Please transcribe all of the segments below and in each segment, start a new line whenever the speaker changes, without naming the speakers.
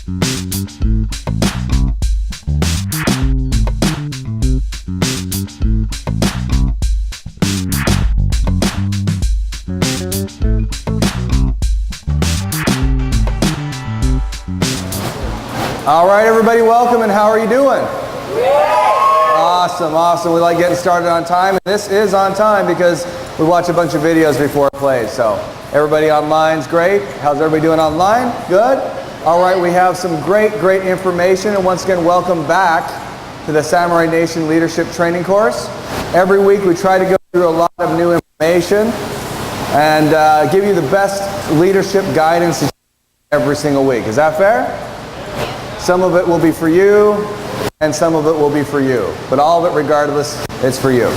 All right, everybody, welcome, and how are you doing? Awesome, awesome. We like getting started on time, and this is on time because we watch a bunch of videos before it plays. So everybody online's great. How's everybody doing online? Good? All right, we have some great information, and once again, welcome back to the Samurai Nation Leadership Training Course. Every week we try to go through a lot of new information and give you the best leadership guidance every single week. Is that fair? Some of it will be for you, and some of it will be for you. But all of it, regardless, it's for you.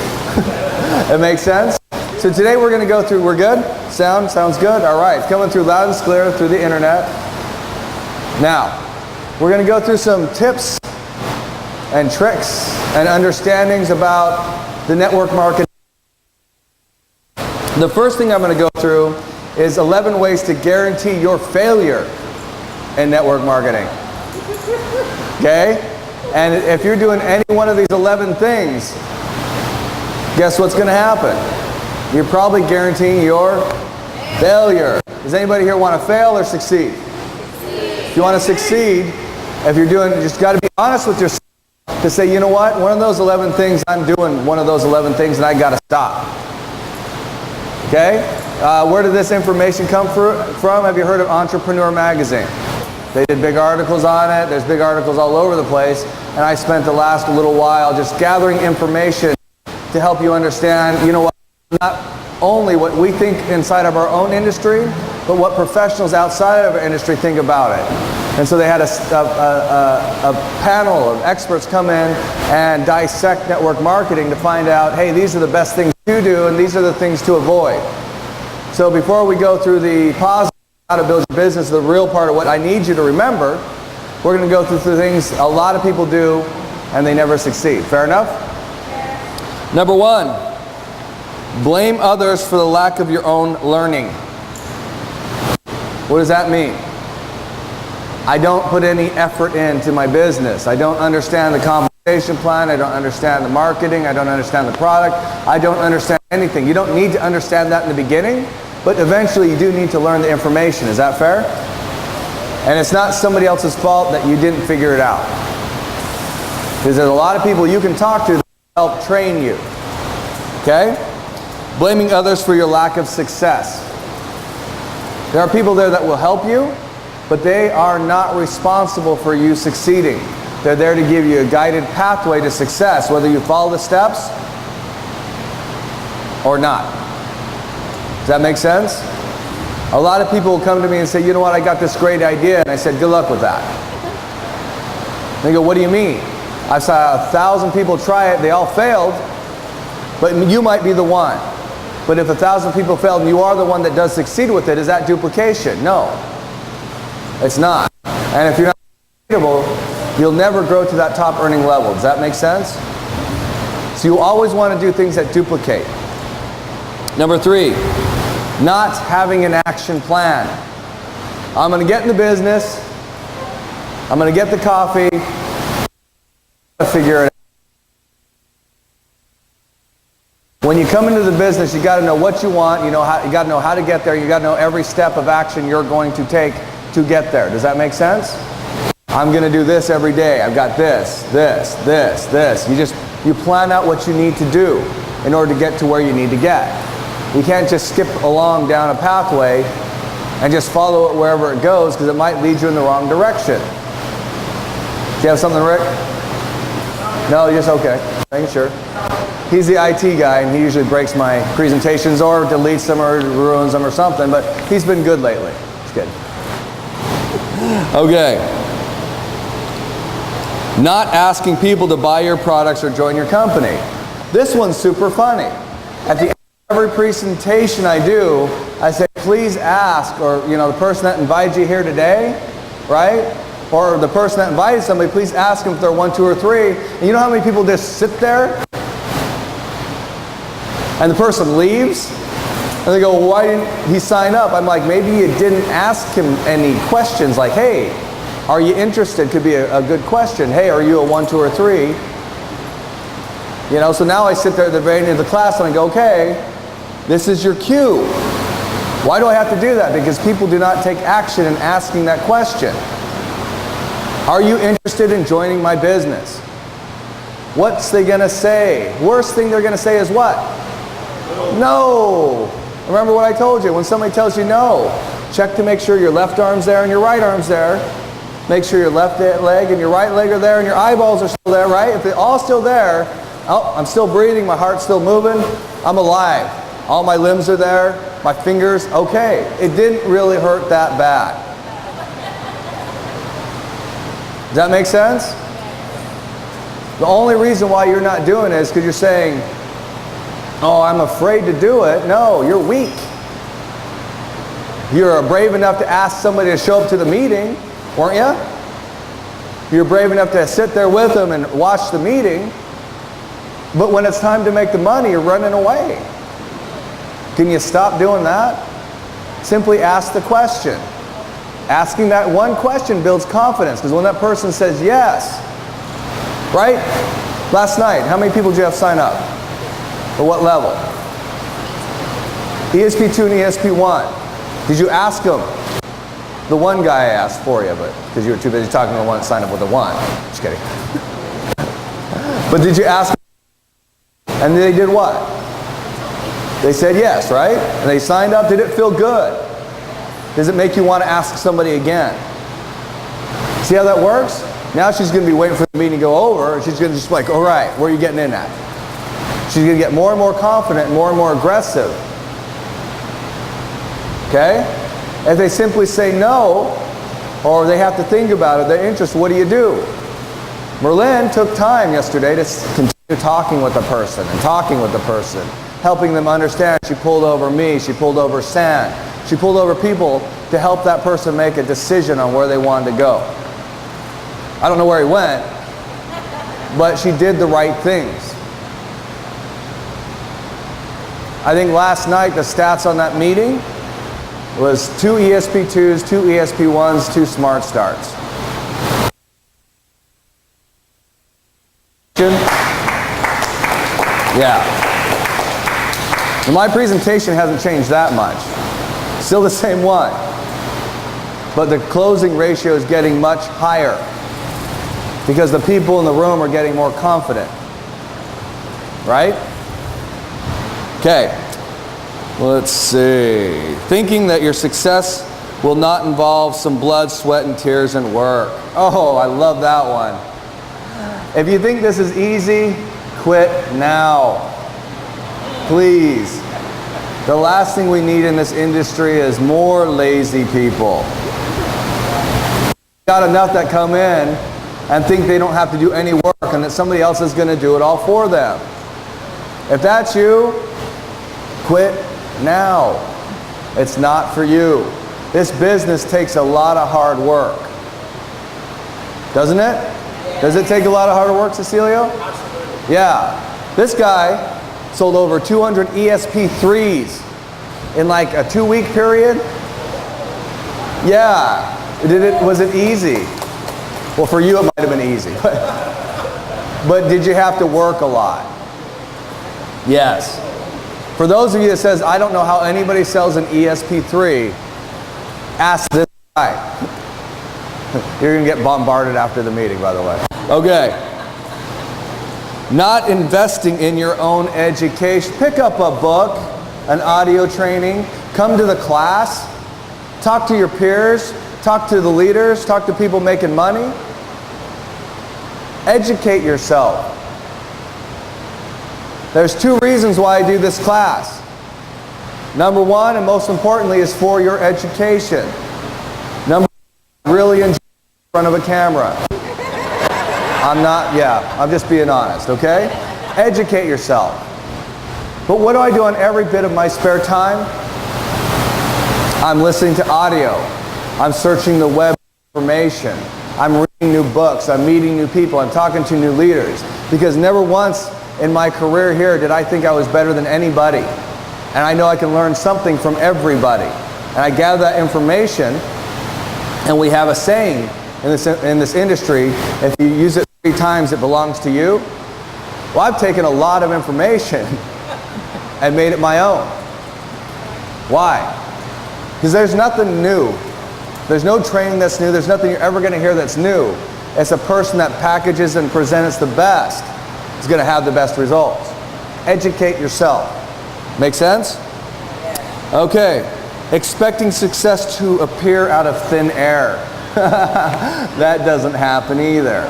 It makes sense? So today we're going to go through, we're good? Sounds good? All right, coming through loud and clear through the internet. Now, we're going to go through some tips and tricks and understandings about the network marketing. The first thing I'm going to go through is 11 ways to guarantee your failure in network marketing. Okay? And if you're doing any one of these 11 things, guess what's going to happen? You're probably guaranteeing your failure. Does anybody here want to fail or succeed? If you want to succeed, if you're doing, you just got to be honest with yourself to say, you know what? One of those 11 things, I'm doing one of those 11 things and I got to stop. Okay? Where did this information come from? Have you heard of Entrepreneur Magazine? They did big articles on it. There's big articles all over the place. And I spent the last little while just gathering information to help you understand, you know what, not only what we think inside of our own industry, but what professionals outside of our industry think about it. And so they had a panel of experts come in and dissect network marketing to find out, hey, these are the best things to do and these are the things to avoid. So before we go through the positive, how to build your business, the real part of what I need you to remember, we're going to go through the things a lot of people do and they never succeed. Fair enough? Yeah. Number one, blame others for the lack of your own learning. What does that mean? I don't put any effort into my business. I don't understand the compensation plan. I don't understand the marketing. I don't understand the product. I don't understand anything. You don't need to understand that in the beginning. But eventually you do need to learn the information. Is that fair? And it's not somebody else's fault that you didn't figure it out. Because there's a lot of people you can talk to that help train you. Okay? Blaming others for your lack of success. There are people there that will help you, but they are not responsible for you succeeding. They're there to give you a guided pathway to success, whether you follow the steps or not. Does that make sense? A lot of people will come to me and say, you know what, I got this great idea. And I said, good luck with that. They go, what do you mean? I saw 1,000 people try it, they all failed, but you might be the one. But if 1,000 people failed and you are the one that does succeed with it, is that duplication? No, it's not. And if you're not sustainable, you'll never grow to that top earning level. Does that make sense? So you always want to do things that duplicate. Number three, not having an action plan. I'm going to get in the business. I'm going to get the coffee. Figure it out. When you come into the business, you got to know what you want. You got to know how to get there. You got to know every step of action you're going to take to get there. Does that make sense? I'm going to do this every day. I've got this. You plan out what you need to do in order to get to where you need to get. You can't just skip along down a pathway and just follow it wherever it goes because it might lead you in the wrong direction. Do you have something, Rick? No, just okay. Making sure. He's the IT guy and he usually breaks my presentations or deletes them or ruins them or something, but he's been good lately. It's good. Okay. Not asking people to buy your products or join your company. This one's super funny. At the end of every presentation I do, I say, please ask, or the person that invited you here today, right? Or the person that invited somebody, please ask them if they're 1, 2, or 3. And you know how many people just sit there? And the person leaves? And they go, well, why didn't he sign up? I'm like, maybe you didn't ask him any questions like, hey, Are you interested? Could be a good question. Hey, are you a 1, 2, or 3? You know, so now I sit there at the very end of the class and I go, okay, this is your cue. Why do I have to do that? Because people do not take action in asking that question. Are you interested in joining my business? What's they going to say? Worst thing they're going to say is what? No. Remember what I told you. When somebody tells you no, check to make sure your left arm's there and your right arm's there. Make sure your left leg and your right leg are there and your eyeballs are still there, right? If they're all still there, oh, I'm still breathing, my heart's still moving, I'm alive. All my limbs are there, my fingers, okay. It didn't really hurt that bad. Does that make sense? The only reason why you're not doing it is because you're saying, oh, I'm afraid to do it. No, you're weak. You're brave enough to ask somebody to show up to the meeting, weren't you? You're brave enough to sit there with them and watch the meeting. But when it's time to make the money, you're running away. Can you stop doing that? Simply ask the question. Asking that one question builds confidence, because when that person says yes, right? Last night, how many people did you have sign up? For what level? ESP2 and ESP1. Did you ask them? The one guy I asked for you, but because you were too busy talking to the one that signed up with the one. Just kidding. But did you ask them? And they did what? They said yes, right? And they signed up. Did it feel good? Does it make you want to ask somebody again? See how that works? Now she's going to be waiting for the meeting to go over, and she's going to just be like, all right, where are you getting in at? She's going to get more and more confident, more and more aggressive. Okay? If they simply say no, or they have to think about it, they're interested, what do? Merlin took time yesterday to continue talking with the person and talking with the person, helping them understand. She pulled over me, she pulled over San, she pulled over people to help that person make a decision on where they wanted to go. I don't know where he went, but she did the right things. I think last night the stats on that meeting was 2 ESP2s, 2 ESP1s, 2 Smart Starts. Yeah. And my presentation hasn't changed that much. Still the same one. But the closing ratio is getting much higher because the people in the room are getting more confident. Right? Okay. Let's see. Thinking that your success will not involve some blood, sweat, and tears and work. Oh, I love that one. If you think this is easy, quit now. Please. The last thing we need in this industry is more lazy people. Got enough that come in and think they don't have to do any work and that somebody else is going to do it all for them. If that's you, quit now. It's not for you. This business takes a lot of hard work. Doesn't it? Does it take a lot of hard work, Cecilio? Absolutely. Yeah. This guy sold over 200 ESP3s in like a 2-week period. Yeah. Was it easy? Well, for you it might have been easy. But did you have to work a lot? Yes. For those of you that says, I don't know how anybody sells an ESP3, ask this guy. You're going to get bombarded after the meeting, by the way. Okay. Not investing in your own education. Pick up a book, an audio training, come to the class, talk to your peers, talk to the leaders, talk to people making money. Educate yourself. There's 2 reasons why I do this class. Number 1, and most importantly, is for your education. Number 2, really enjoy in front of a camera. I'm just being honest, okay? Educate yourself. But what do I do on every bit of my spare time? I'm listening to audio. I'm searching the web information. I'm reading new books. I'm meeting new people. I'm talking to new leaders. Because never once in my career here did I think I was better than anybody. And I know I can learn something from everybody. And I gather that information, and we have a saying in this industry, if you use it 3 times, it belongs to you. Well, I've taken a lot of information and made it my own. Why? Because there's nothing new. There's no training that's new. There's nothing you're ever going to hear that's new. It's a person that packages and presents the best is going to have the best results. Educate yourself. Make sense? Okay. Expecting success to appear out of thin air. That doesn't happen either.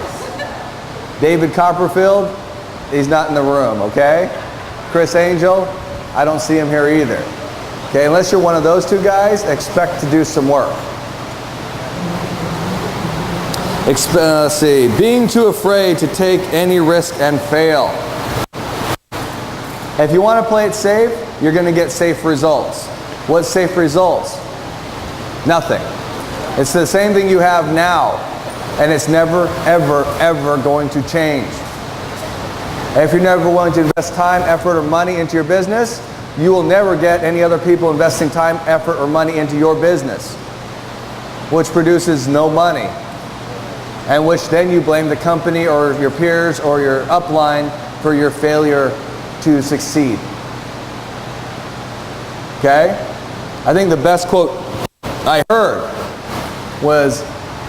David Copperfield, he's not in the room, okay? Chris Angel, I don't see him here either. Okay, unless you're one of those 2 guys, expect to do some work. Let's see, being too afraid to take any risk and fail. If you want to play it safe, you're going to get safe results. What's safe results? Nothing. It's the same thing you have now, and it's never, ever, ever going to change. If you're never willing to invest time, effort, or money into your business, you will never get any other people investing time, effort, or money into your business, which produces no money, and which then you blame the company or your peers or your upline for your failure to succeed. Okay? I think the best quote I heard was,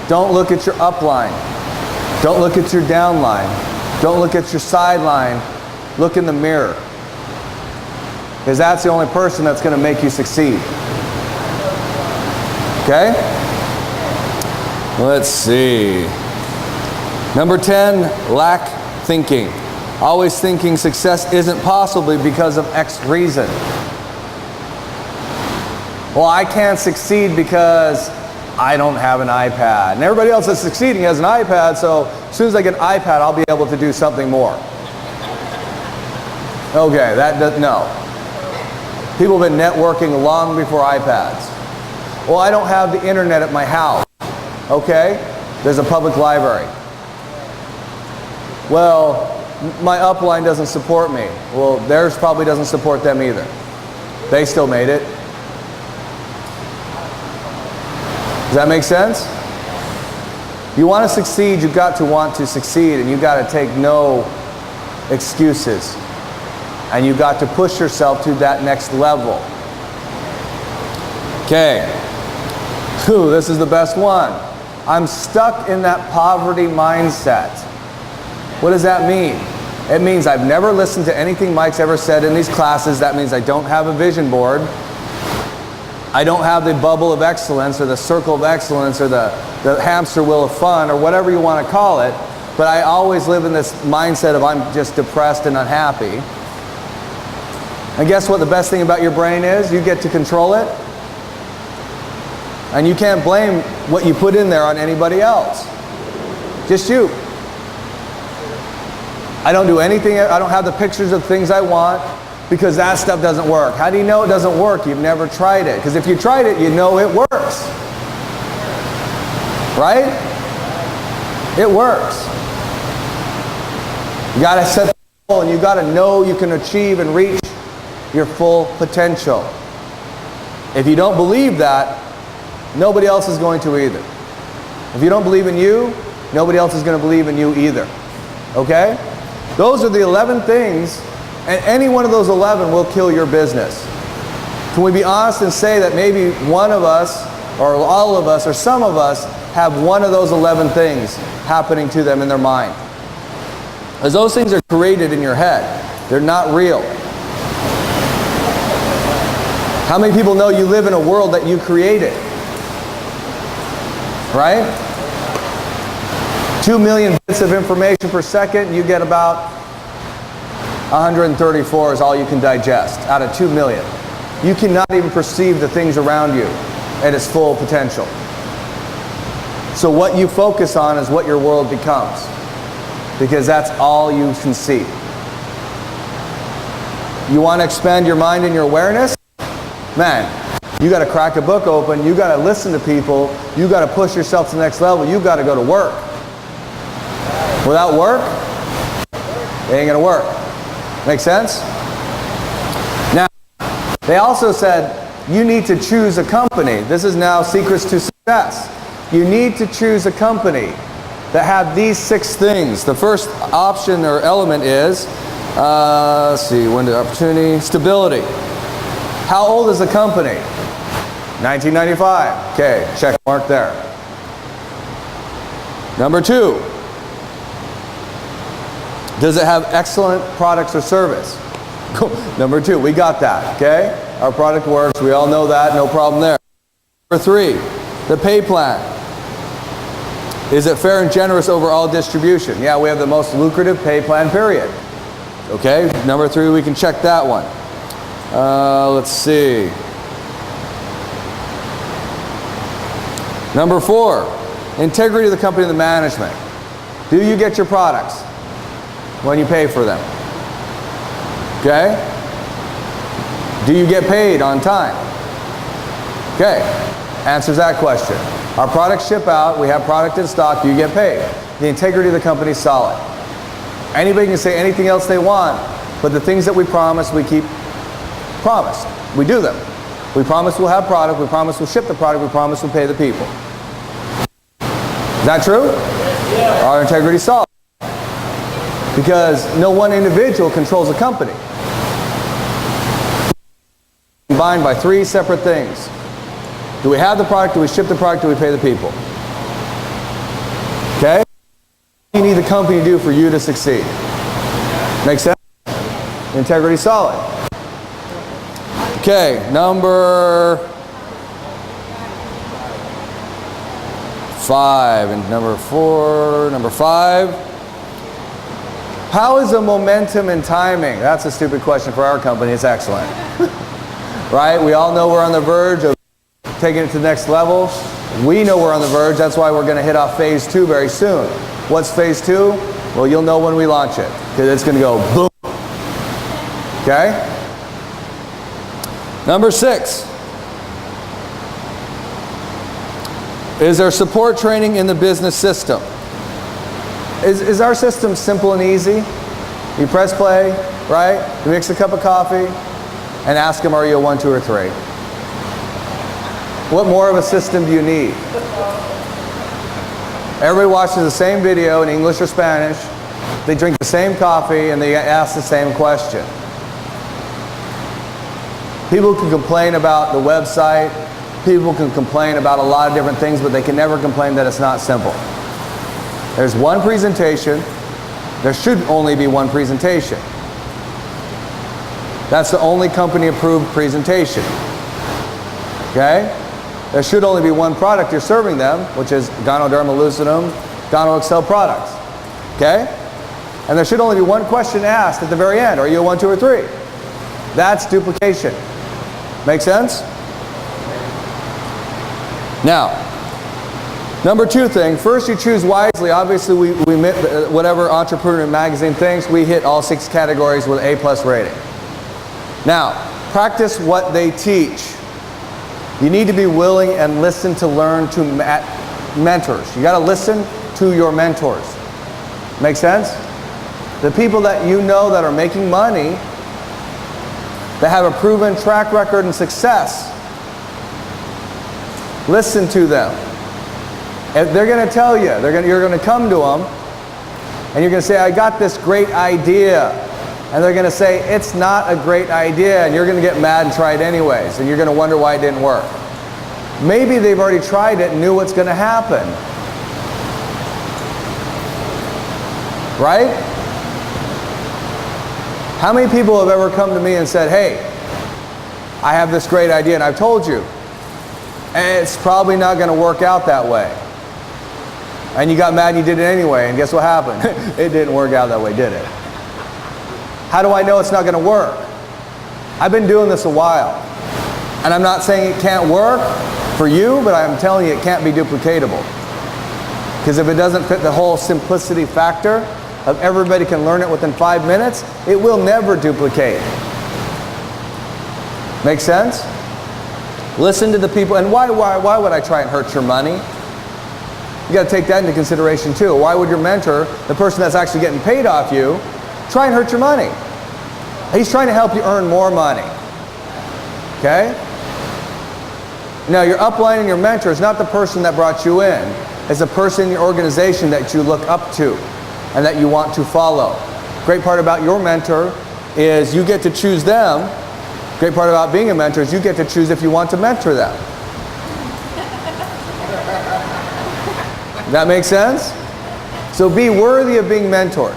don't look at your upline, don't look at your downline, don't look at your sideline, look in the mirror. Because that's the only person that's going to make you succeed. Okay? Let's see. Number 10, lack thinking. Always thinking success isn't possible because of X reason. Well, I can't succeed because I don't have an iPad. And everybody else that's succeeding has an iPad, so as soon as I get an iPad, I'll be able to do something more. Okay, no. People have been networking long before iPads. Well, I don't have the internet at my house. Okay, there's a public library. Well, my upline doesn't support me. Well, theirs probably doesn't support them either. They still made it. Does that make sense? You want to succeed, you've got to want to succeed, and you've got to take no excuses. And you've got to push yourself to that next level. Okay. Ooh, this is the best one. I'm stuck in that poverty mindset. What does that mean? It means I've never listened to anything Mike's ever said in these classes. That means I don't have a vision board. I don't have the bubble of excellence or the circle of excellence or the hamster wheel of fun or whatever you want to call it. But I always live in this mindset of I'm just depressed and unhappy. And guess what the best thing about your brain is? You get to control it. And you can't blame what you put in there on anybody else. Just you. I don't do anything, I don't have the pictures of things I want because that stuff doesn't work. How do you know it doesn't work? You've never tried it. Because if you tried it, you know it works. Right? It works. You got to set the goal and you got to know you can achieve and reach your full potential. If you don't believe that, nobody else is going to either. If you don't believe in you, nobody else is going to believe in you either. Okay? Those are the 11 things, and any one of those 11 will kill your business. Can we be honest and say that maybe one of us, or all of us, or some of us have one of those 11 things happening to them in their mind? As those things are created in your head, they're not real. How many people know you live in a world that you created? Right? 2 million bits of information per second, you get about 134 is all you can digest out of 2 million. You cannot even perceive the things around you at its full potential. So what you focus on is what your world becomes, because that's all you can see. You want to expand your mind and your awareness? Man, you got to crack a book open, you got to listen to people, you got to push yourself to the next level, you got to go to work. Without work, it ain't going to work. Make sense? Now, they also said you need to choose a company. This is now secrets to success. you need to choose a company that have these 6 things. The first option or element is, let's see, window of opportunity, stability. How old is the company? 1995. Okay, check mark there. Number 2, does it have excellent products or service? Cool. Number 2, we got that, okay? Our product works, we all know that, no problem there. Number 3, the pay plan. Is it fair and generous overall distribution? Yeah, we have the most lucrative pay plan, period. Okay, number 3, we can check that one. Let's see. Number 4, integrity of the company and the management. Do you get your products when you pay for them? Okay? Do you get paid on time? Okay, answers that question. Our products ship out, we have product in stock, you get paid. The integrity of the company is solid. Anybody can say anything else they want, but the things that we promise, we keep promised. We do them. We promise we'll have product, we promise we'll ship the product, we promise we'll pay the people. Is that true? Yeah. Our integrity is solid. Because no one individual controls a company. Combined by 3 separate things. Do we have the product? Do we ship the product? Do we pay the people? Okay? What do you need the company to do for you to succeed? Make sense? Integrity solid. Okay, number 5 and number 4, number 5. How is the momentum and timing? That's a stupid question for our company. It's excellent. Right? We all know we're on the verge of taking it to the next level. We know we're on the verge. That's why we're going to hit off phase 2 very soon. What's phase 2? Well, you'll know when we launch it, because it's going to go boom. Okay? Number 6. Is there support training in the business system? Is our system simple and easy? You press play, right? You mix a cup of coffee and ask them, are you a 1, 2, or 3? What more of a system do you need? Everybody watches the same video in English or Spanish. They drink the same coffee and they ask the same question. People can complain about the website. People can complain about a lot of different things, but they can never complain that it's not simple. There's one presentation. There should only be one presentation. That's the only company-approved presentation. Okay? There should only be one product you're serving them, which is Ganoderma lucidum, Gano Excel products. Okay? And there should only be one question asked at the very end. Are you a 1, 2, or 3? That's duplication. Make sense? Now, number 2 thing, first you choose wisely. Obviously, we whatever Entrepreneur Magazine thinks, we hit all 6 categories with A+ rating. Now, practice what they teach. You need to be willing and listen to learn to mentors. You got to listen to your mentors. Make sense? The people that you know that are making money, that have a proven track record and success. Listen to them. If they're going to tell you, you're going to come to them, and you're going to say, I got this great idea. And they're going to say, it's not a great idea, and you're going to get mad and try it anyways, and you're going to wonder why it didn't work. Maybe they've already tried it and knew what's going to happen. Right? How many people have ever come to me and said, hey, I have this great idea, and I've told you, it's probably not going to work out that way. And you got mad and you did it anyway, and guess what happened? It didn't work out that way, did it? How do I know it's not going to work? I've been doing this a while. And I'm not saying it can't work for you, but I'm telling you it can't be duplicatable. Because if it doesn't fit the whole simplicity factor of everybody can learn it within 5 minutes, it will never duplicate. Make sense? Listen to the people. And why would I try and hurt your money? You got to take that into consideration too. Why would your mentor, the person that's actually getting paid off you, try and hurt your money? He's trying to help you earn more money. Okay? Now, your upline and your mentor is not the person that brought you in. It's the person in your organization that you look up to and that you want to follow. Great part about your mentor is you get to choose them. Great part about being a mentor is you get to choose if you want to mentor them. That makes sense? So be worthy of being mentored.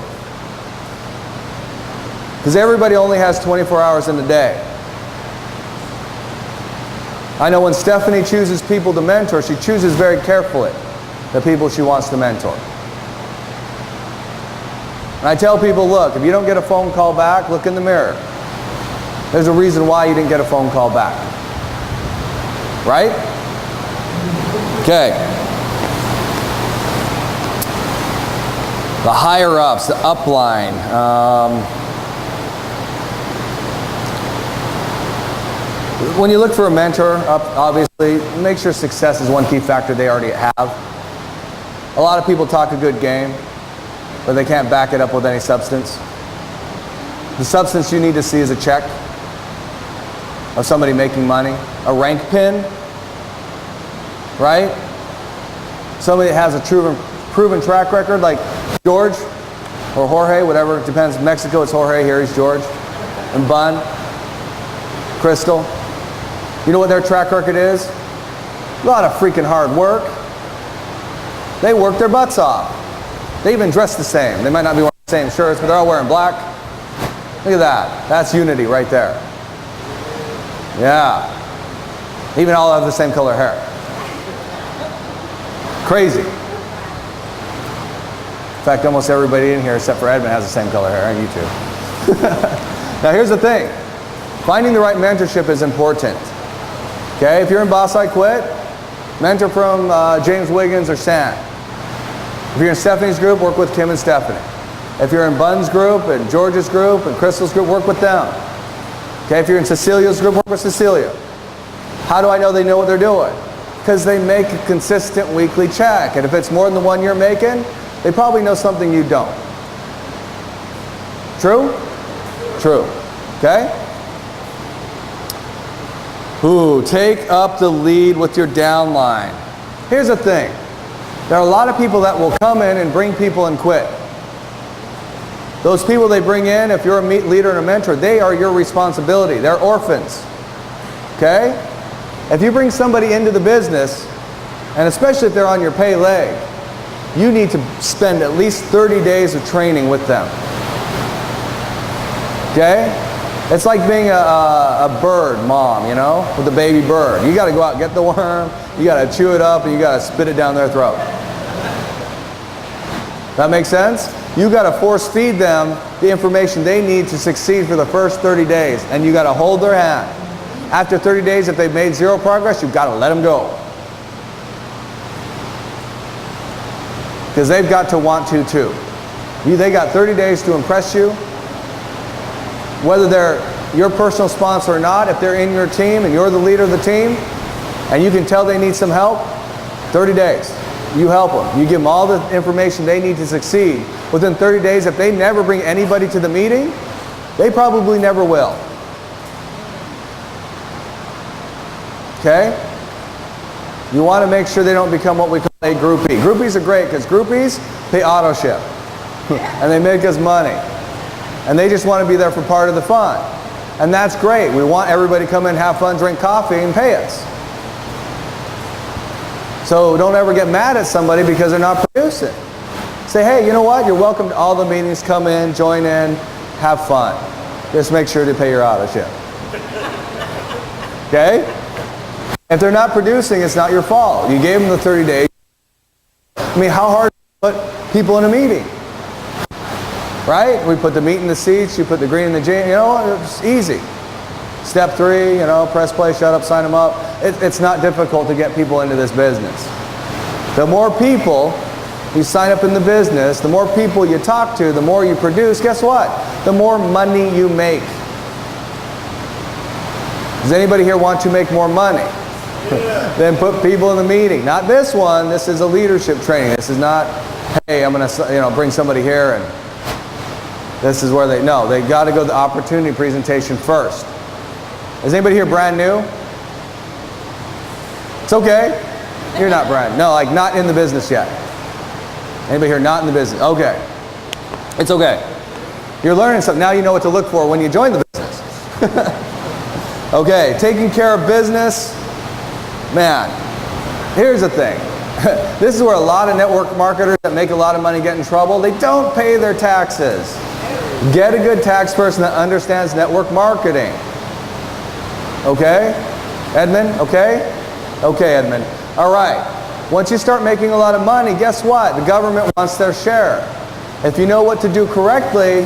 Because everybody only has 24 hours in a day. I know when Stephanie chooses people to mentor, she chooses very carefully the people she wants to mentor. And I tell people, look, if you don't get a phone call back, look in the mirror. There's a reason why you didn't get a phone call back. Right? Okay. The higher ups, the upline. When you look for a mentor, obviously, make sure success is one key factor they already have. A lot of people talk a good game, but they can't back it up with any substance. The substance you need to see is a check of somebody making money, a rank pin, right? Somebody that has a proven track record like George or Jorge, whatever, it depends. Mexico, it's Jorge, here he's George. And Bun, Crystal. You know what their track record is? A lot of freaking hard work. They work their butts off. They even dress the same. They might not be wearing the same shirts, but they're all wearing black. Look at that. That's unity right there. Yeah. Even all have the same color hair. Crazy. In fact, almost everybody in here except for Edmund has the same color hair, and you too. Now here's the thing. Finding the right mentorship is important. Okay, if you're in Boss I Quit, mentor from James Wiggins or Sam. If you're in Stephanie's group, work with Tim and Stephanie. If you're in Bun's group and George's group and Crystal's group, work with them. Okay, if you're in Cecilia's group, work with Cecilia. How do I know they know what they're doing? Because they make a consistent weekly check. And if it's more than the one you're making, they probably know something you don't. True? True. Okay? Ooh, take up the lead with your downline. Here's the thing. There are a lot of people that will come in and bring people and quit. Those people they bring in, if you're a leader and a mentor, they are your responsibility. They're orphans. Okay? If you bring somebody into the business, and especially if they're on your pay leg, you need to spend at least 30 days of training with them. Okay? It's like being a bird mom, you know, with a baby bird. You got to go out and get the worm, you got to chew it up, and you got to spit it down their throat. That makes sense? You got to force feed them the information they need to succeed for the first 30 days, and you got to hold their hand. After 30 days, if they've made zero progress, you've got to let them go. Because they've got to want to too. They got 30 days to impress you. Whether they're your personal sponsor or not, if they're in your team and you're the leader of the team, and you can tell they need some help, 30 days. You help them. You give them all the information they need to succeed. Within 30 days, if they never bring anybody to the meeting, they probably never will. Okay? You want to make sure they don't become what we call a groupie. Groupies are great because groupies, they auto ship. And they make us money. And they just want to be there for part of the fun. And that's great. We want everybody to come in, have fun, drink coffee, and pay us. So don't ever get mad at somebody because they're not producing. Say, hey, you know what? You're welcome to all the meetings. Come in, join in, have fun. Just make sure to pay your auto ship. Okay? If they're not producing, it's not your fault. You gave them the 30 days. I mean, how hard to put people in a meeting? Right? We put the meat in the seats, you put the green in the jeans, you know, it's easy. Step 3, you know, press play, shut up, sign them up. It's not difficult to get people into this business. The more people you sign up in the business, the more people you talk to, the more you produce, guess what? The more money you make. Does anybody here want to make more money? Yeah. Then put people in the meeting. Not this one, this is a leadership training. This is not, hey, I'm going to bring somebody here and this is where they got to go to the opportunity presentation first. Is anybody here brand new? It's okay. You're not, Brian. No, like not in the business yet. Anybody here not in the business? Okay. It's okay. You're learning something. Now you know what to look for when you join the business. Okay, taking care of business. Man, here's the thing. This is where a lot of network marketers that make a lot of money get in trouble. They don't pay their taxes. Get a good tax person that understands network marketing. Okay? Edmund, okay? Okay, Edmund. All right. Once you start making a lot of money, guess what? The government wants their share. If you know what to do correctly,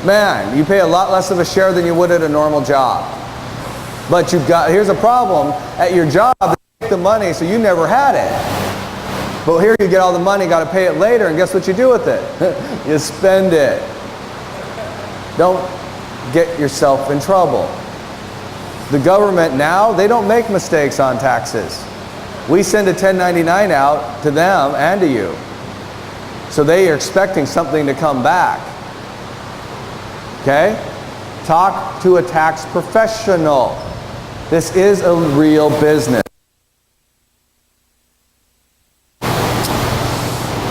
man, you pay a lot less of a share than you would at a normal job. But here's a problem. At your job, they take the money, so you never had it. But here you get all the money, got to pay it later, and guess what you do with it? You spend it. Don't get yourself in trouble. The government now, they don't make mistakes on taxes. We send a 1099 out to them and to you. So they are expecting something to come back. Okay? Talk to a tax professional. This is a real business.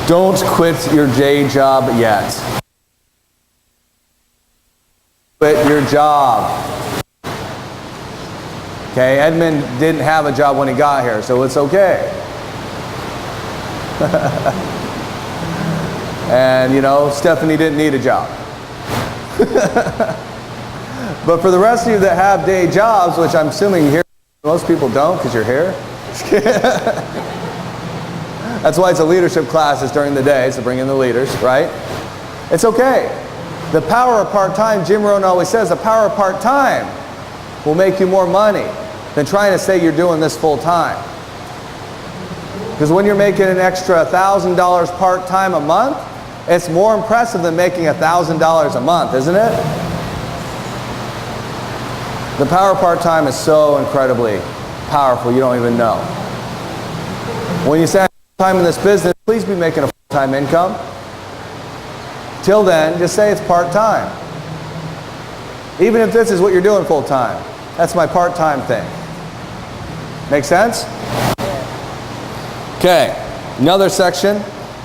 Don't quit your day job yet. Quit your job. Okay, Edmund didn't have a job when he got here, so it's okay. And you know, Stephanie didn't need a job. But for the rest of you that have day jobs, which I'm assuming here, most people don't because you're here. That's why it's a leadership class, is during the day, so bring in the leaders, right? It's okay. The power of part-time, Jim Rohn always says, the power of part-time will make you more money than trying to say you're doing this full-time. Because when you're making an extra $1,000 part-time a month, it's more impressive than making $1,000 a month, isn't it? The power of part-time is so incredibly powerful, you don't even know. When you say time in this business, please be making a full-time income. Till then, just say it's part-time. Even if this is what you're doing full-time, that's my part-time thing. Make sense? Okay, another section.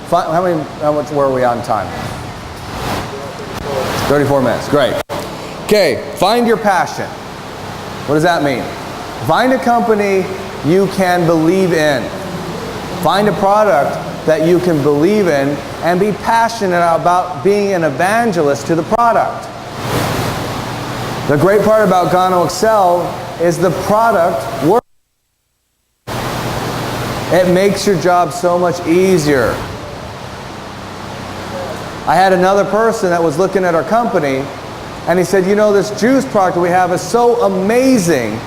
How much were we on time? 34 minutes, great. Okay, find your passion. What does that mean? Find a company you can believe in. Find a product that you can believe in and be passionate about being an evangelist to the product. The great part about Gano Excel is the product works. It makes your job so much easier. I had another person that was looking at our company, and he said, you know, this juice product we have is so amazing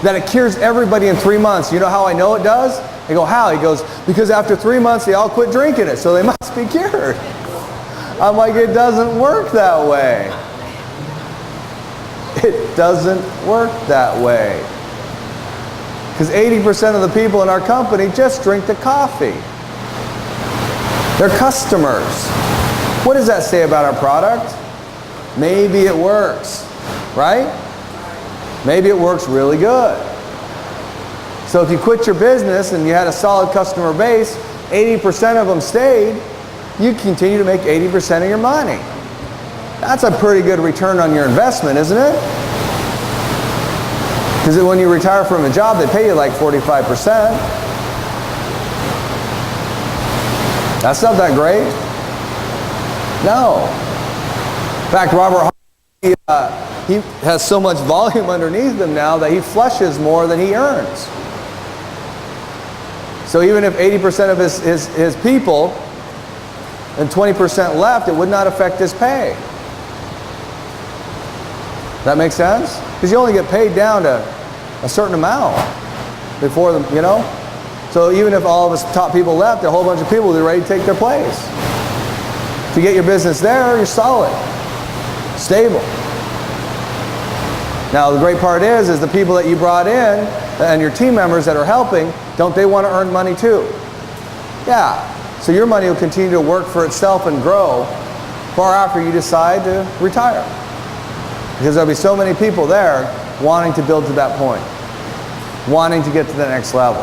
that it cures everybody in 3 months. You know how I know it does? I go, how? He goes, because after 3 months they all quit drinking it, so they must be cured. I'm like, it doesn't work that way. It doesn't work that way. Because 80% of the people in our company just drink the coffee. They're customers. What does that say about our product? Maybe it works, right? Maybe it works really good. So if you quit your business and you had a solid customer base, 80% of them stayed, you continue to make 80% of your money. That's a pretty good return on your investment, isn't it? Because when you retire from a job, they pay you like 45%. That's not that great. No. In fact, Robert he has so much volume underneath him now that he flushes more than he earns. So even if 80% of his people and 20% left, it would not affect his pay. That makes sense? Because you only get paid down to a certain amount before them, you know? So even if all of us top people left, a whole bunch of people are ready to take their place. If you get your business there, you're solid, stable. Now the great part is the people that you brought in and your team members that are helping, don't they want to earn money too? Yeah. So your money will continue to work for itself and grow far after you decide to retire. Because there'll be so many people there wanting to build to that point, wanting to get to the next level.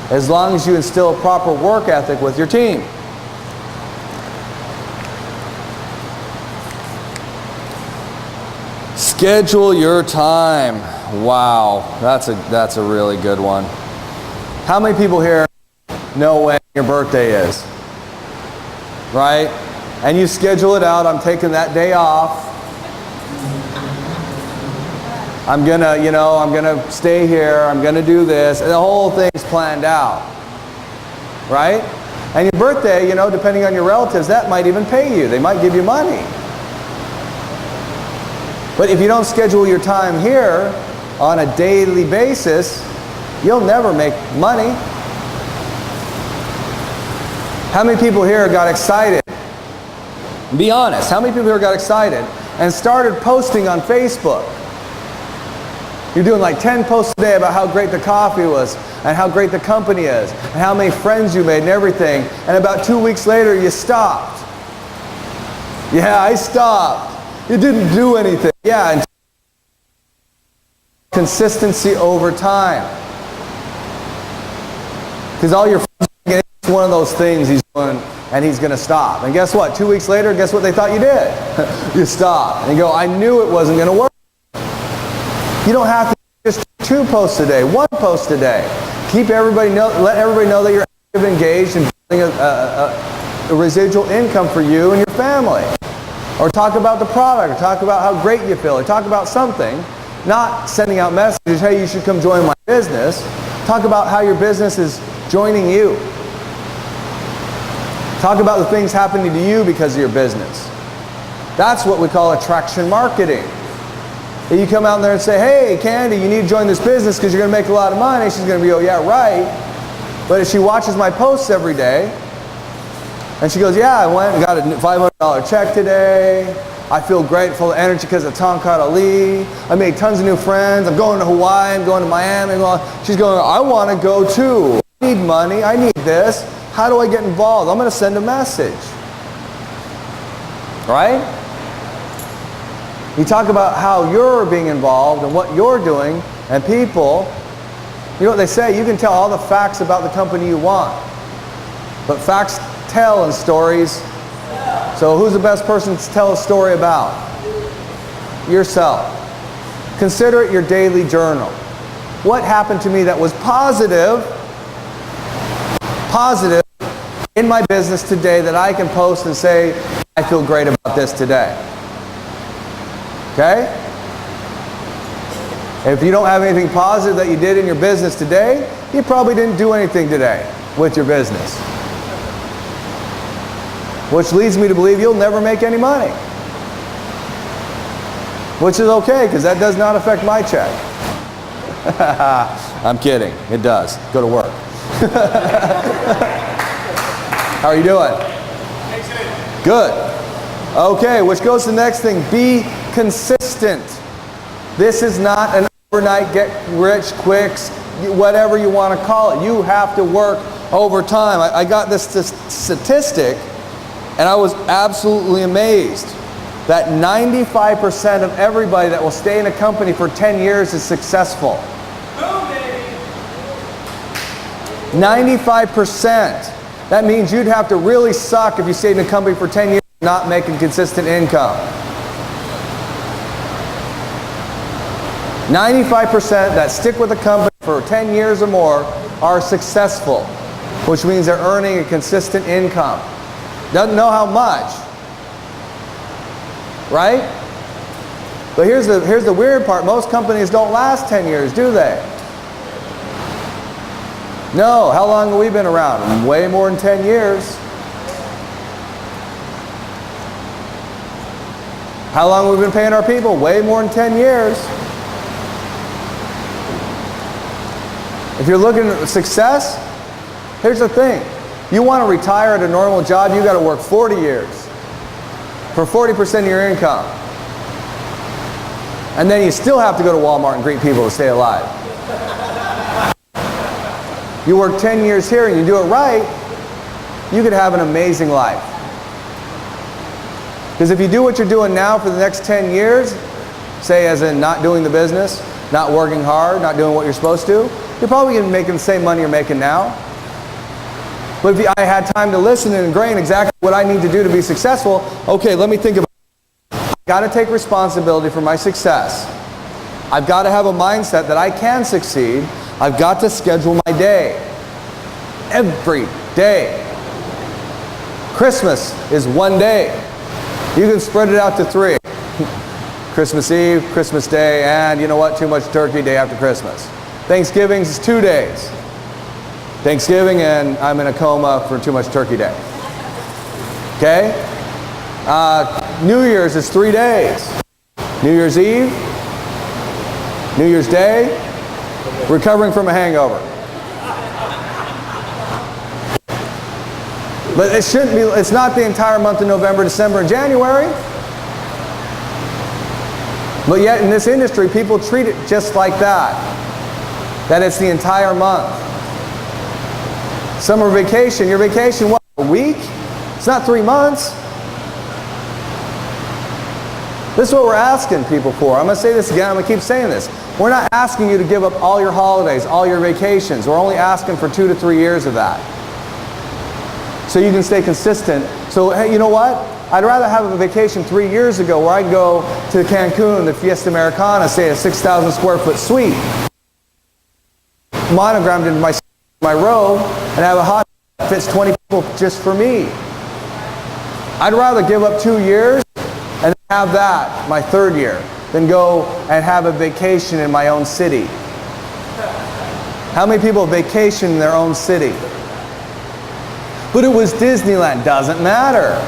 as long as you instill a proper work ethic with your team. Schedule your time. Wow, that's a really good one. How many people here know when your birthday is? Right? And you schedule it out. I'm taking that day off. I'm gonna stay here. I'm gonna do this. And the whole thing's planned out. Right? And your birthday, depending on your relatives, that might even pay you. They might give you money. But if you don't schedule your time here on a daily basis, you'll never make money. How many people here got excited? Be honest. How many people here got excited and started posting on Facebook? You're doing like 10 posts a day about how great the coffee was and how great the company is and how many friends you made and everything. And about 2 weeks later, you stopped. Yeah, I stopped. You didn't do anything. Yeah, and consistency over time. Because all your friends are getting one of those things he's doing and he's going to stop. And guess what? 2 weeks later, guess what they thought you did? You stopped. And you go, I knew it wasn't going to work. You don't have to just 2 posts a day, 1 post a day. Let everybody know that you're active, engaged, and building a residual income for you and your family. Or talk about the product, or talk about how great you feel, or talk about something. Not sending out messages, hey, you should come join my business. Talk about how your business is joining you. Talk about the things happening to you because of your business. That's what we call attraction marketing. If you come out there and say, hey, Candy, you need to join this business because you're going to make a lot of money, she's going to be, oh, yeah, right. But if she watches my posts every day, and she goes, yeah, I went and got a $500 check today. I feel great, full of energy because of Tonkat Ali. I made tons of new friends. I'm going to Hawaii. I'm going to Miami. She's going, I want to go too. I need money. I need this. How do I get involved? I'm going to send a message. Right? You talk about how you're being involved and what you're doing, and people, you know what they say? You can tell all the facts about the company you want. But facts tell in stories. So who's the best person to tell a story about? Yourself. Consider it your daily journal. What happened to me that was positive in my business today that I can post and say, I feel great about this today. Okay? If you don't have anything positive that you did in your business today, you probably didn't do anything today with your business. Which leads me to believe you'll never make any money. Which is okay, because that does not affect my check. I'm kidding. It does. Go to work. How are you doing? Excellent. Good. Okay, which goes to the next thing. Be consistent. This is not an overnight get rich quick, whatever you want to call it. You have to work over time. I got this statistic, and I was absolutely amazed that 95% of everybody that will stay in a company for 10 years is successful. 95%. That means you'd have to really suck if you stayed in a company for 10 years not making consistent income. 95% that stick with a company for 10 years or more are successful, which means they're earning a consistent income. Doesn't know how much, right? But here's the weird part. Most companies don't last 10 years, do they? No. How long have we been around? Way more than 10 years. How long have we been paying our people? Way more than 10 years. If you're looking at success, here's the thing. You want to retire at a normal job, you got to work 40 years for 40% of your income. And then you still have to go to Walmart and greet people to stay alive. You work 10 years here and you do it right, you could have an amazing life. Because if you do what you're doing now for the next 10 years, say as in not doing the business, not working hard, not doing what you're supposed to, you're probably going to be making the same money you're making now. But if I had time to listen and ingrain exactly what I need to do to be successful, okay, let me think about it. I've got to take responsibility for my success. I've got to have a mindset that I can succeed. I've got to schedule my day. Every day. Christmas is one day. You can spread it out to 3. Christmas Eve, Christmas Day, and you know what? Too much turkey day after Christmas. Thanksgiving is 2 days. Thanksgiving and I'm in a coma for too much turkey day. Okay? New Year's is 3 days. New Year's Eve, New Year's Day, recovering from a hangover. But it shouldn't be, it's not the entire month of November, December, and January. But yet in this industry, people treat it just like that. That it's the entire month. Summer vacation, your vacation, what, a week? It's not 3 months. This is what we're asking people for. I'm going to say this again, I'm going to keep saying this. We're not asking you to give up all your holidays, all your vacations. We're only asking for 2 to 3 years of that. So you can stay consistent. So, hey, you know what? I'd rather have a vacation 3 years ago where I go to Cancun, the Fiesta Americana, stay a 6,000 square foot suite, monogrammed into my row, and have a hot that fits 20 people just for me. I'd rather give up 2 years and have that my 3rd year than go and have a vacation in my own city. How many people vacation in their own city? But it was Disneyland. Doesn't matter.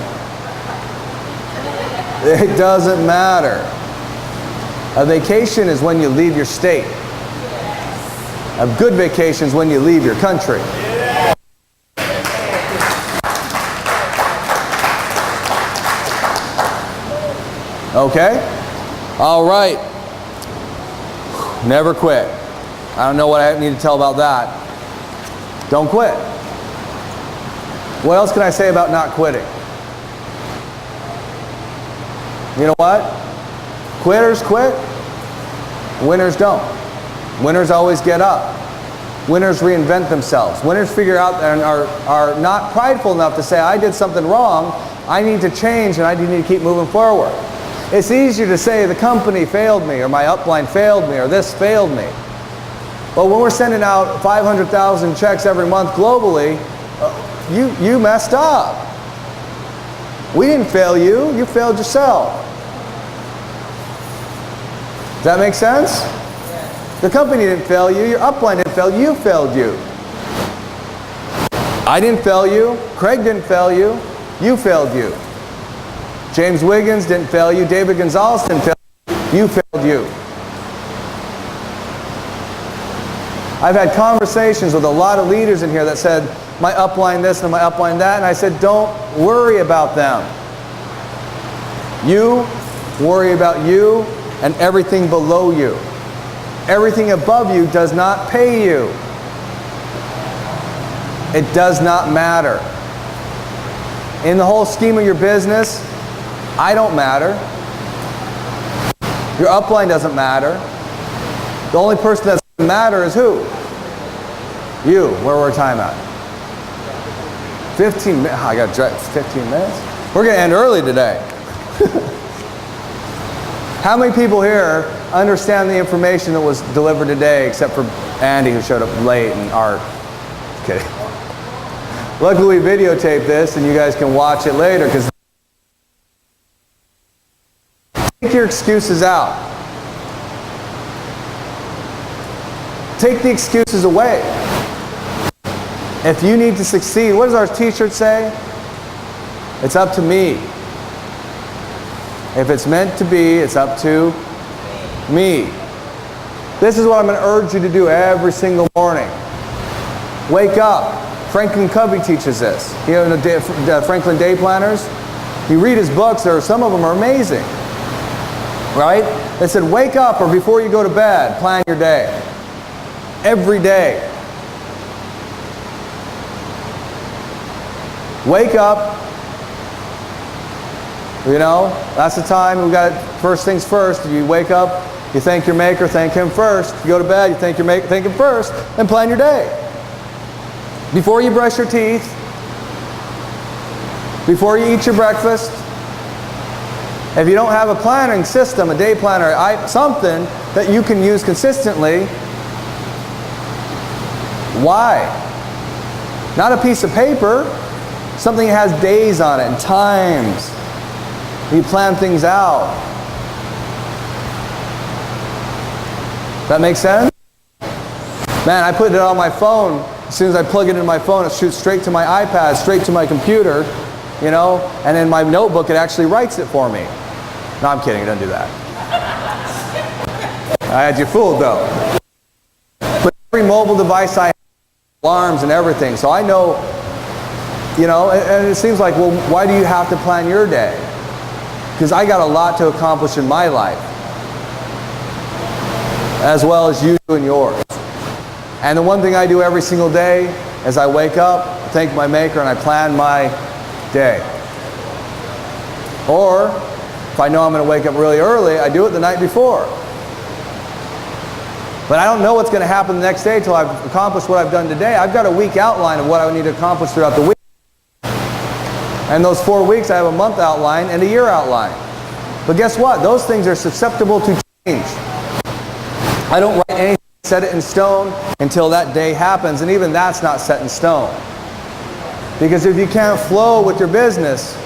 It doesn't matter. A vacation is when you leave your state. A good vacation is when you leave your country. Okay? All right. Never quit. I don't know what I need to tell about that. Don't quit. What else can I say about not quitting? You know what? Quitters quit. Winners don't. Winners always get up. Winners reinvent themselves. Winners figure out and are not prideful enough to say, I did something wrong, I need to change and I need to keep moving forward. It's easier to say the company failed me or my upline failed me or this failed me. But when we're sending out 500,000 checks every month globally, you messed up. We didn't fail you, you failed yourself. Does that make sense? The company didn't fail you, your upline didn't fail you, failed you. I didn't fail you, Craig didn't fail you, you failed you. James Wiggins didn't fail you, David Gonzalez didn't fail you failed you. I've had conversations with a lot of leaders in here that said, my upline this and my upline that, and I said, don't worry about them. You worry about you and everything below you. Everything above you does not pay you. It does not matter. In the whole scheme of your business, I don't matter. Your upline doesn't matter. The only person that doesn't matter is who? You. Where we're time at? 15 minutes. I got 15 minutes. We're going to end early today. How many people here understand the information that was delivered today, except for Andy, who showed up late, and Art? Okay. Luckily, we videotaped this, and you guys can watch it later. Because take your excuses out. Take the excuses away. If you need to succeed, what does our t-shirt say? It's up to me. If it's meant to be, it's up to me. This is what I'm going to urge you to do every single morning. Wake up. Franklin Covey teaches this. You know, the Franklin Day Planners. You read his books, some of them are amazing. Right? They said, wake up, or before you go to bed, plan your day. Every day. Wake up. You know, that's the time we got first things first. You wake up, You thank your Maker, thank Him first. You go to bed, you thank your Maker, thank Him first, and plan your day. Before you brush your teeth, before you eat your breakfast, if you don't have a planning system, a day planner, something that you can use consistently, why? Not a piece of paper, something that has days on it and times. You plan things out. That make sense? Man, I put it on my phone. As soon as I plug it into my phone, it shoots straight to my iPad, straight to my computer, you know, and in my notebook it actually writes it for me. No, I'm kidding, it doesn't do that. I had you fooled though. But every mobile device I have, alarms and everything, so I know, you know, and it seems like, well, why do you have to plan your day? Because I got a lot to accomplish in my life, as well as you and yours. And the one thing I do every single day is I wake up, I thank my Maker, and I plan my day. Or, if I know I'm going to wake up really early, I do it the night before. But I don't know what's going to happen the next day until I've accomplished what I've done today. I've got a week outline of what I need to accomplish throughout the week. And those 4 weeks, I have a month outline and a year outline. But guess what? Those things are susceptible to change. I don't write anything, set it in stone until that day happens, and even that's not set in stone. Because if you can't flow with your business,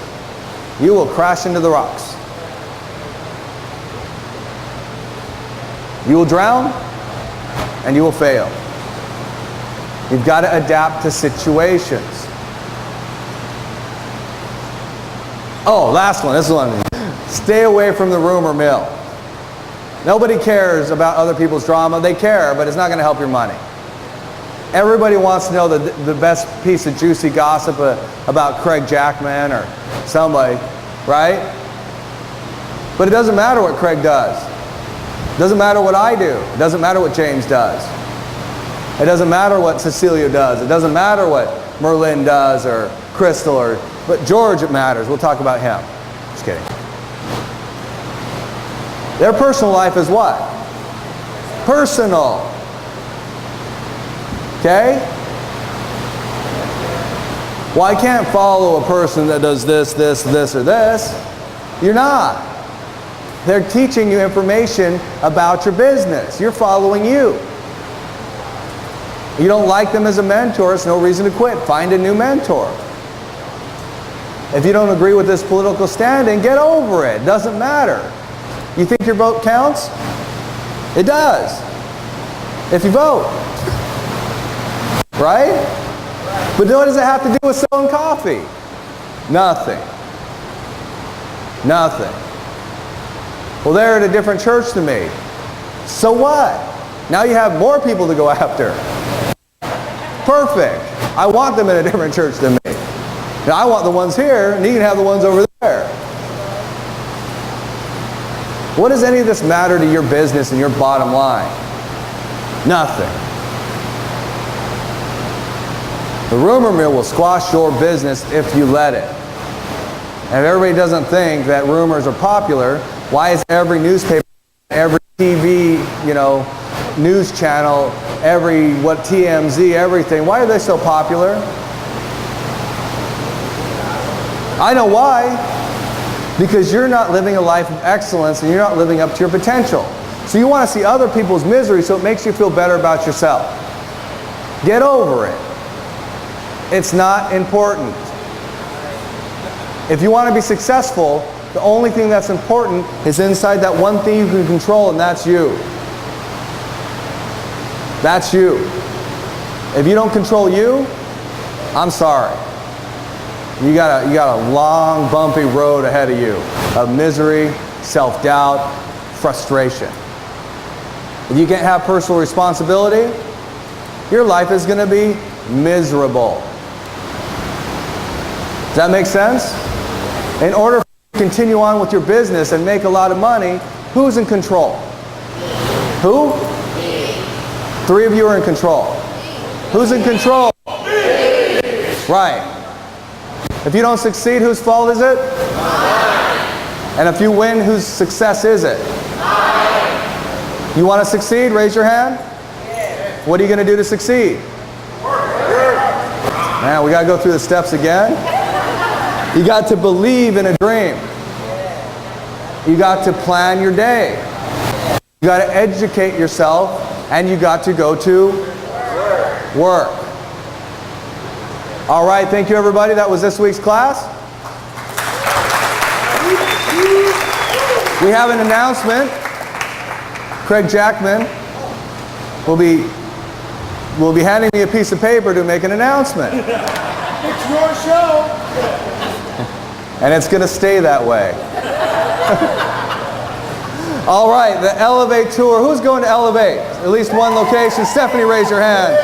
you will crash into the rocks. You will drown, and you will fail. You've got to adapt to situations. Oh, last one, this one. Stay away from the rumor mill. Nobody cares about other people's drama. They care, but it's not going to help your money. Everybody wants to know the best piece of juicy gossip about Craig Jackman or somebody, right? But it doesn't matter what Craig does. It doesn't matter what I do. It doesn't matter what James does. It doesn't matter what Cecilia does. It doesn't matter what Merlin does or Crystal but George, it matters. We'll talk about him. Just kidding. Their personal life is what? Personal. Okay? Well, I can't follow a person that does this, this, this, or this. You're not. They're teaching you information about your business. You're following you. You don't like them as a mentor, it's no reason to quit. Find a new mentor. If you don't agree with this political standing, get over it. It doesn't matter. You think your vote counts? It does. If you vote. Right? But what does it have to do with selling coffee? Nothing. Nothing. Well, they're at a different church than me. So what? Now you have more people to go after. Perfect. I want them in a different church than me. Now I want the ones here, and you can have the ones over there. What does any of this matter to your business and your bottom line? Nothing. The rumor mill will squash your business if you let it. And if everybody doesn't think that rumors are popular, why is every newspaper, every TV, news channel, every TMZ, everything, why are they so popular? I know why. Because you're not living a life of excellence and you're not living up to your potential. So you want to see other people's misery so it makes you feel better about yourself. Get over it. It's not important. If you want to be successful, the only thing that's important is inside that one thing you can control, and that's you. That's you. If you don't control you, I'm sorry. You got a long, bumpy road ahead of you of misery, self-doubt, frustration. If you can't have personal responsibility, your life is going to be miserable. Does that make sense? In order to continue on with your business and make a lot of money, who's in control? Who? Me. 3 of you are in control. Who's in control? Me. Right. If you don't succeed, whose fault is it? Mine. And if you win, whose success is it? Mine. You want to succeed? Raise your hand. What are you going to do to succeed? Man, we got to go through the steps again. You got to believe in a dream. You got to plan your day. You got to educate yourself, and you got to go to work. All right, thank you everybody. That was this week's class. We have an announcement. Craig Jackman will be handing me a piece of paper to make an announcement.
It's your show.
And it's going to stay that way. All right, the Elevate Tour. Who's going to Elevate? At least one location. Stephanie, raise your hand.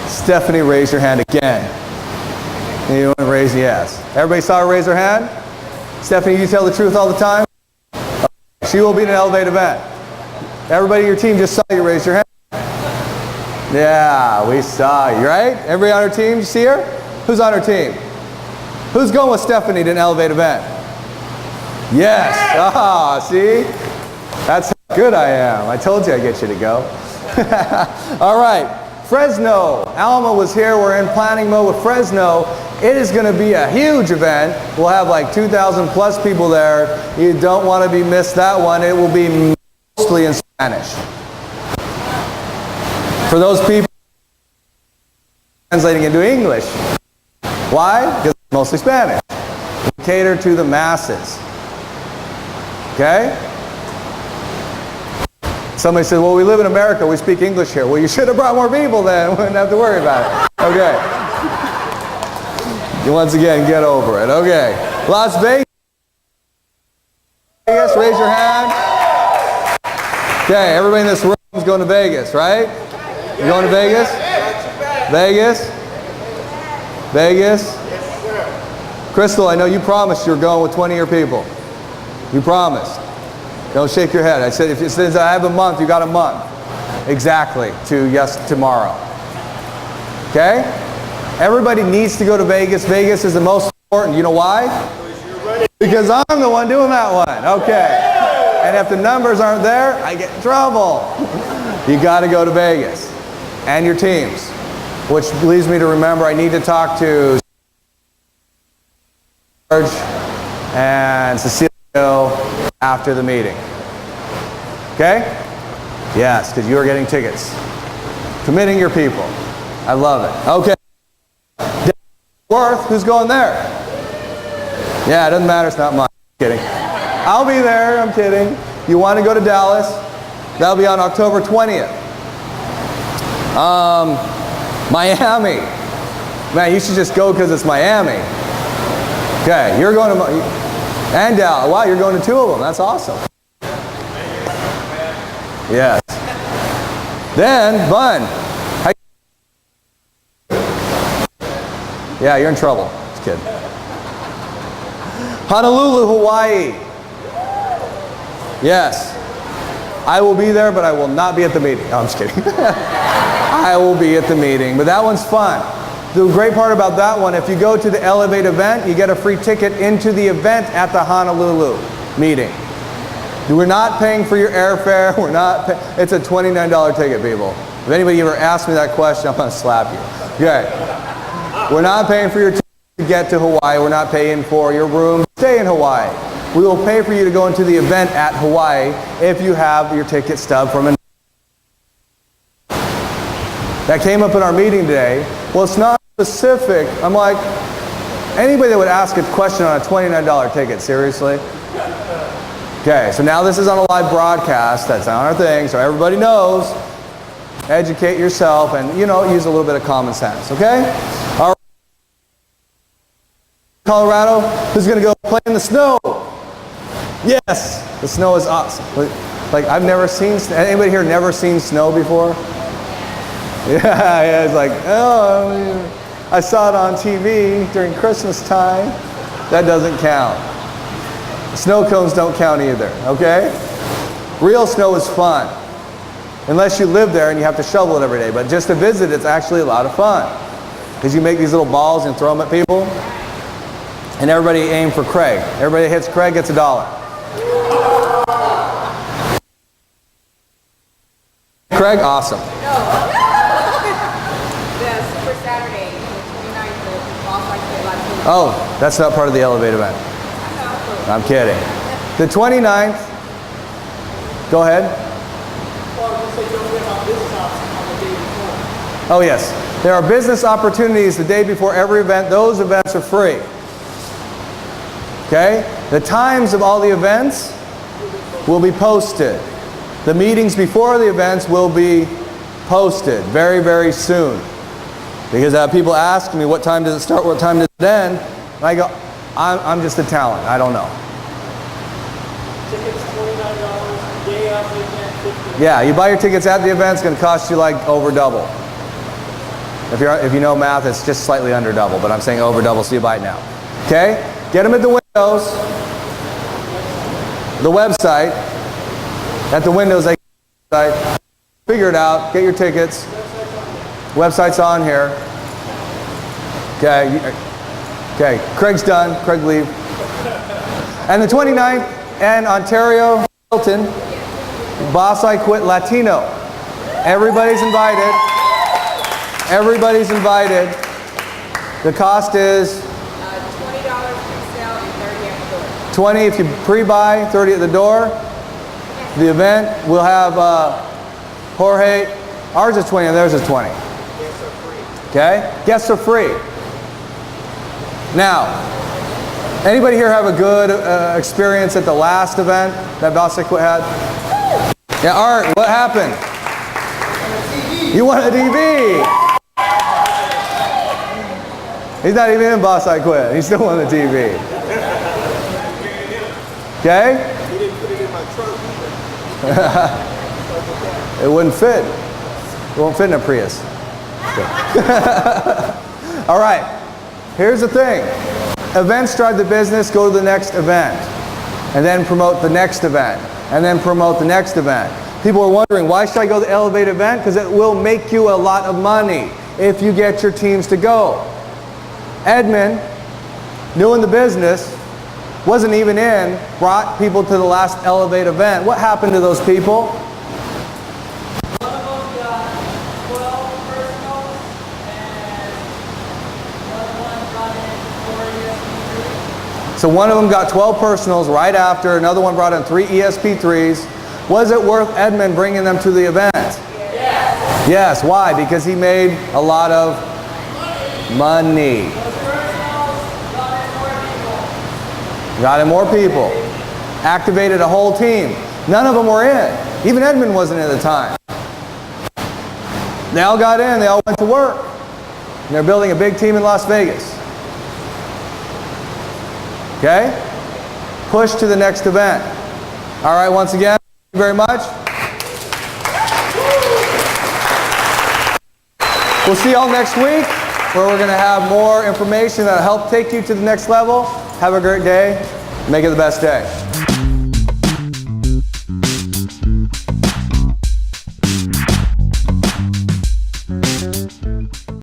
Stephanie, raise your hand again. Anyone raise yes? Everybody saw her raise her hand? Stephanie, you tell the truth all the time? She will be at an Elevate event. Everybody in your team just saw you raise your hand. Yeah, we saw you, right? Everybody on her team, you see her? Who's on her team? Who's going with Stephanie to an Elevate event? Yes. Ah, see? That's how good I am. I told you I'd get you to go. All right. Fresno. Alma was here. We're in planning mode with Fresno. It is going to be a huge event. We'll have like 2,000 plus people there. You don't want to miss that one. It will be mostly in Spanish. For those people translating into English. Why? Because it's mostly Spanish. We cater to the masses. Okay? Somebody said, well, we live in America, we speak English here. Well, you should have brought more people then. We wouldn't have to worry about it. Okay. Once again, get over it. Okay. Las Vegas, raise your hand. Okay, everybody in this room is going to Vegas, right? You going to Vegas? Vegas? Vegas? Crystal, I know you promised you were going with 20 of your people. You promised. Don't shake your head. I said, if it says I have a month, you got a month. Exactly, to tomorrow. Okay? Everybody needs to go to Vegas. Vegas is the most important. You know why? Because I'm the one doing that one. Okay. And if the numbers aren't there, I get in trouble. You got to go to Vegas. And your teams. Which leads me to remember I need to talk to George and Cecilia after the meeting. Okay? Yes, because you are getting tickets. Committing your people. I love it. Okay. Worth, who's going there? Yeah, it doesn't matter. It's not mine. I'm kidding. I'll be there. I'm kidding. You want to go to Dallas? That'll be on October 20th. Miami. Man, you should just go because it's Miami. Okay, you're going to... And Dallas. Wow, you're going to two of them. That's awesome. Yes. Then, Bun. Yeah, you're in trouble. Just kidding. Honolulu, Hawaii. Yes. I will be there, but I will not be at the meeting. Oh, I'm just kidding. I will be at the meeting, but that one's fun. The great part about that one, if you go to the Elevate event, you get a free ticket into the event at the Honolulu meeting. We're not paying for your airfare. We're not. It's a $29 ticket, people. If anybody ever asks me that question, I'm going to slap you. Okay. We're not paying for your ticket to get to Hawaii. We're not paying for your room to stay in Hawaii. We will pay for you to go into the event at Hawaii if you have your ticket stub from an. That came up in our meeting today. Well, it's not specific. I'm like, anybody that would ask a question on a $29 ticket, seriously? Okay, so now this is on a live broadcast. That's on our thing, so everybody knows. Educate yourself and, use a little bit of common sense, okay? All right. Colorado, who's going to go play in the snow? Yes, the snow is awesome. Like, I've never seen, anybody here never seen snow before? Yeah, it's like, oh, I saw it on TV during Christmas time. That doesn't count. Snow cones don't count either, okay? Real snow is fun. Unless you live there and you have to shovel it every day. But just to visit, it's actually a lot of fun. Because you make these little balls and throw them at people. And everybody aim for Craig. Everybody that hits Craig gets $1. Craig? Awesome.
Yes, for Saturday, the 29th, the Boss Like Quit Latino.
Oh, that's not part of the Elevate event. I'm kidding. The 29th. Go ahead. Oh yes. There are business opportunities the day before every event. Those events are free. Okay? The times of all the events will be posted. The meetings before the events will be posted very, very soon. Because I have people ask me, what time does it start, what time does it end? And I go, I'm just a talent, I don't know.
Tickets $29, day of the event, $50.
Yeah, you buy your tickets at the event, it's going to cost you like over double. If you know math, it's just slightly under double, but I'm saying over double, so you buy it now. Okay? Get them at the windows. The website. At the windows, they figure it out. Get your tickets. Website's on here. Okay. Okay. Craig's done. Craig leave. And the 29th, and Ontario, Hilton, Boss I Quit Latino. Everybody's invited. Everybody's invited. The cost is
$20 pre-sale and $30 at the door.
20 if you pre-buy, 30 at the door. The event will have Jorge. Ours is 20 and theirs is 20. Okay? Guests are free. Now, anybody here have a good experience at the last event that Boss I Quit had? Yeah, Art, what happened? You want a TV? He's not even in Boss I Quit. He still won the TV. Okay?
He didn't put it in my trunk.
It wouldn't fit. It won't fit in a Prius. All right. Here's the thing. Events drive the business. Go to the next event. And then promote the next event. And then promote the next event. People are wondering, why should I go to the Elevate event? Because it will make you a lot of money if you get your teams to go. Edmund, new in the business, wasn't even in, brought people to the last Elevate event. What happened to those people?
One of them got 12 personals, and one brought in 4 ESP3s.
So one of them got 12 personals right after, another one brought in 3 ESP3s. Was it worth Edmund bringing them to the event?
Yes.
Yes, why? Because he made a lot of money.
Those personals got in more people.
Got in more people. Activated a whole team. None of them were in. Even Edmund wasn't at the time. They all got in, they all went to work. And they're building a big team in Las Vegas. Okay? Push to the next event. All right, once again, thank you very much. We'll see y'all next week, where we're going to have more information that'll help take you to the next level. Have a great day. Make it the best day.